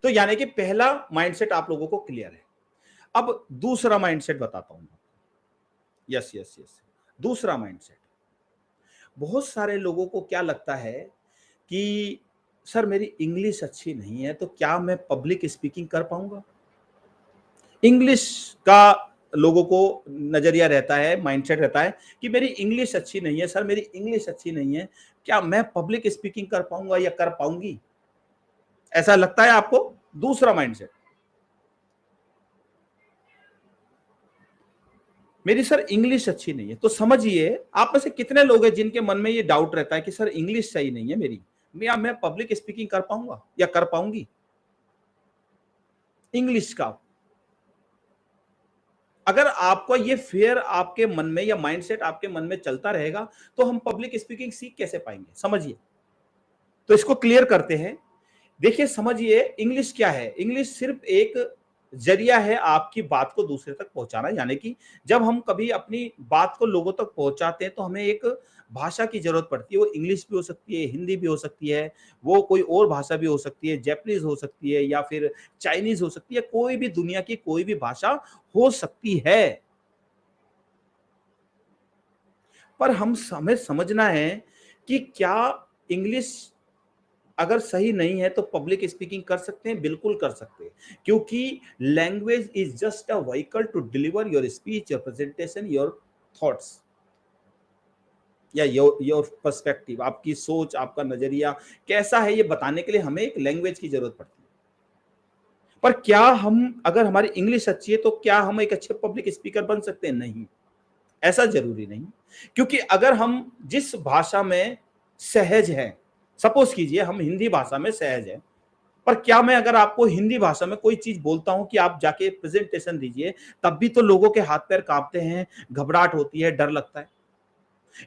तो यानी कि पहला माइंडसेट आप लोगों को क्लियर है। अब दूसरा माइंडसेट बताता हूं। यस यस यस, दूसरा माइंडसेट, बहुत सारे लोगों को क्या लगता है कि सर मेरी इंग्लिश अच्छी नहीं है तो क्या मैं पब्लिक स्पीकिंग कर पाऊंगा। इंग्लिश का लोगों को नजरिया रहता है, माइंडसेट रहता है कि मेरी इंग्लिश अच्छी नहीं है, सर मेरी इंग्लिश अच्छी नहीं है, क्या मैं पब्लिक स्पीकिंग कर पाऊंगा या कर पाऊंगी, ऐसा लगता है आपको। दूसरा माइंडसेट, मेरी सर इंग्लिश अच्छी नहीं है। तो समझिए आप में से कितने लोग हैं जिनके मन में ये डाउट रहता है कि सर इंग्लिश सही नहीं है मेरी, या मैं पब्लिक स्पीकिंग कर पाऊंगा या कर पाऊंगी। इंग्लिश का अगर आपको ये फियर आपके मन में या माइंडसेट आपके मन में चलता रहेगा तो हम पब्लिक स्पीकिंग सीख कैसे पाएंगे, समझिए। तो इसको क्लियर करते हैं। देखिए समझिए, इंग्लिश क्या है। इंग्लिश सिर्फ एक जरिया है आपकी बात को दूसरे तक पहुंचाना, यानी कि जब हम कभी अपनी बात को लोगों तक पहुंचाते हैं तो हमें एक भाषा की जरूरत पड़ती है। वो इंग्लिश भी हो सकती है, हिंदी भी हो सकती है, वो कोई और भाषा भी हो सकती है, जापानीज हो सकती है या फिर चाइनीज हो सकती है, कोई भी दुनिया की कोई भी भाषा हो सकती है। पर हमें समझना है कि क्या इंग्लिश अगर सही नहीं है तो पब्लिक स्पीकिंग कर सकते हैं, बिल्कुल कर सकते हैं, क्योंकि language is just a vehicle to deliver your speech, your presentation, your thoughts या योर पर्सपेक्टिव, आपकी सोच, आपका नजरिया कैसा है ये बताने के लिए हमें एक लैंग्वेज की जरूरत पड़ती है। पर क्या हम, अगर हमारी इंग्लिश अच्छी है तो क्या हम एक अच्छे पब्लिक स्पीकर बन सकते हैं? नहीं, ऐसा जरूरी नहीं। क्योंकि अगर हम जिस भाषा में सहज हैं, सपोज कीजिए हम हिंदी भाषा में सहज हैं, पर क्या मैं अगर आपको हिंदी भाषा में कोई चीज बोलता हूं कि आप जाके प्रेजेंटेशन दीजिए, तब भी तो लोगों के हाथ पैर कांपते हैं, घबराहट होती है, डर लगता है।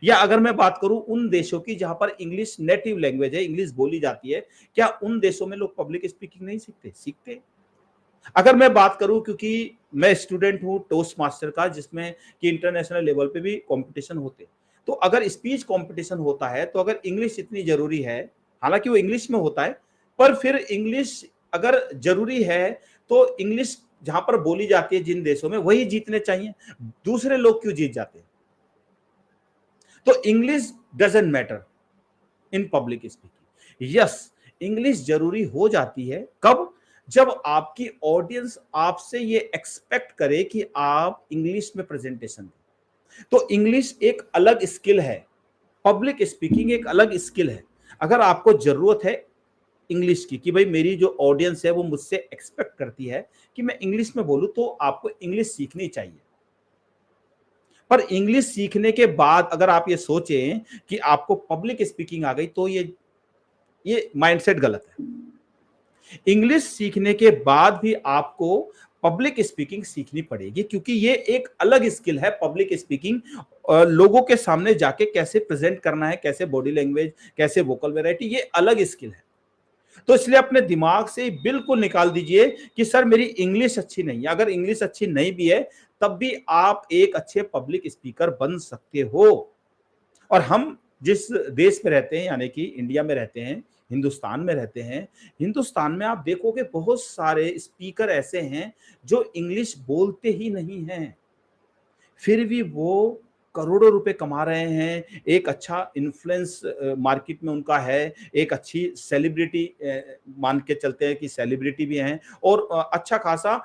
या अगर मैं बात करूं उन देशों की जहां पर इंग्लिश नेटिव लैंग्वेज है, इंग्लिश बोली जाती है, क्या उन देशों में लोग पब्लिक स्पीकिंग नहीं सीखते? सीखते। अगर मैं बात करूं, क्योंकि मैं स्टूडेंट हूं टोस्ट मास्टर का, जिसमें कि इंटरनेशनल लेवल पे भी कंपटीशन होते, तो अगर स्पीच कंपटीशन होता है तो अगर इंग्लिश इतनी जरूरी है, हालांकि वो इंग्लिश में होता है, पर फिर इंग्लिश अगर जरूरी है तो इंग्लिश जहां पर बोली जाती है जिन देशों में, वही जीतने चाहिए। दूसरे लोग क्यों जीत जाते हैं? तो English doesn't matter in public speaking. Yes, English जरूरी हो जाती है कब? जब आपकी ऑडियंस आपसे ये एक्सपेक्ट करे कि आप इंग्लिश में प्रेजेंटेशन दें। तो इंग्लिश एक अलग स्किल है, पब्लिक स्पीकिंग एक अलग स्किल है। अगर आपको जरूरत है इंग्लिश की कि भाई मेरी जो ऑडियंस है वो मुझसे एक्सपेक्ट करती है कि मैं इंग्लिश में बोलूं, तो आपको इंग्लिश सीखनी चाहिए। पर इंग्लिश सीखने के बाद अगर आप ये सोचें कि आपको पब्लिक स्पीकिंग आ गई, तो ये माइंडसेट गलत है। इंग्लिश सीखने के बाद भी आपको पब्लिक स्पीकिंग सीखनी पड़ेगी, क्योंकि ये एक अलग स्किल है पब्लिक स्पीकिंग। लोगों के सामने जाके कैसे प्रेजेंट करना है, कैसे बॉडी लैंग्वेज, कैसे वोकल वैरायटी, ये अलग स्किल है। तो इसलिए अपने दिमाग से बिल्कुल निकाल दीजिए कि सर मेरी इंग्लिश अच्छी नहीं है। अगर इंग्लिश अच्छी नहीं भी है तब भी आप एक अच्छे पब्लिक स्पीकर बन सकते हो। और हम जिस देश में रहते हैं, यानी कि इंडिया में रहते हैं, हिंदुस्तान में रहते हैं, हिंदुस्तान में आप देखोगे बहुत सारे स्पीकर ऐसे हैं जो इंग्लिश बोलते ही नहीं हैं, फिर भी वो करोड़ों रुपए कमा रहे हैं, एक अच्छा इन्फ्लुएंस मार्केट में उनका है, एक अच्छी सेलिब्रिटी मान के चलते हैं कि सेलिब्रिटी भी हैं, और अच्छा खासा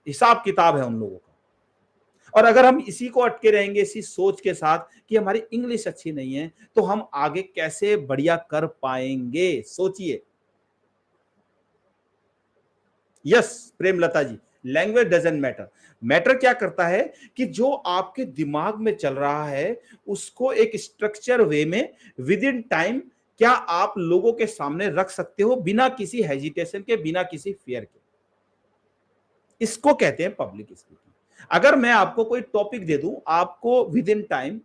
हिसाब किताब है उन लोगों का। और अगर हम इसी को अटके रहेंगे, इसी सोच के साथ कि हमारी इंग्लिश अच्छी नहीं है, तो हम आगे कैसे बढ़िया कर पाएंगे, सोचिए। Yes Premlata ji, language doesn't matter. Matter क्या करता है कि जो आपके दिमाग में चल रहा है उसको एक स्ट्रक्चर वे में विद इन टाइम क्या आप लोगों के सामने रख सकते हो, बिना किसी हेजिटेशन के, बिना किसी फियर के। इसको कहते हैं पब्लिक स्पीकिंग। अगर मैं आपको कोई टॉपिक दे दूं, आपको विद इन टाइम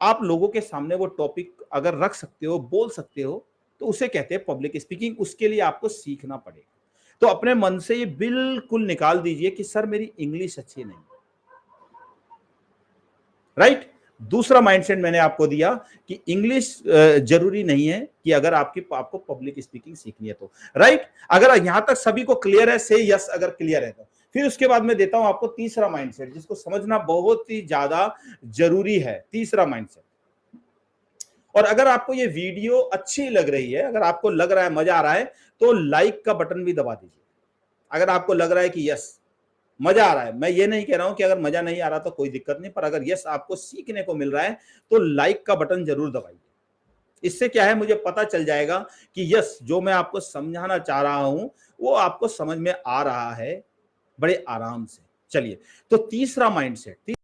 आप लोगों के सामने वो टॉपिक अगर रख सकते हो, बोल सकते हो, तो उसे कहते हैं पब्लिक स्पीकिंग। उसके लिए आपको सीखना पड़ेगा। तो अपने मन से ये बिल्कुल निकाल दीजिए कि सर मेरी इंग्लिश अच्छी नहीं, राइट। दूसरा माइंडसेट मैंने आपको दिया कि इंग्लिश जरूरी नहीं है कि अगर आपको पब्लिक स्पीकिंग सीखनी है तो, राइट। अगर यहां तक सभी को क्लियर है, से यस अगर क्लियर है तो फिर उसके बाद मैं देता हूं आपको तीसरा माइंडसेट, जिसको समझना बहुत ही ज्यादा जरूरी है। तीसरा माइंडसेट, और अगर आपको ये वीडियो अच्छी लग रही है, अगर आपको लग रहा है मजा आ रहा है, तो लाइक का बटन भी दबा दीजिए। अगर आपको लग रहा है कि यस मजा आ रहा है, मैं ये नहीं कह रहा हूं कि अगर मजा नहीं आ रहा तो कोई दिक्कत नहीं, पर अगर यस आपको सीखने को मिल रहा है तो लाइक का बटन जरूर दबाइए। इससे क्या है, मुझे पता चल जाएगा कि यस जो मैं आपको समझाना चाह रहा हूं वो आपको समझ में आ रहा है बड़े आराम से। चलिए, तो तीसरा माइंडसेट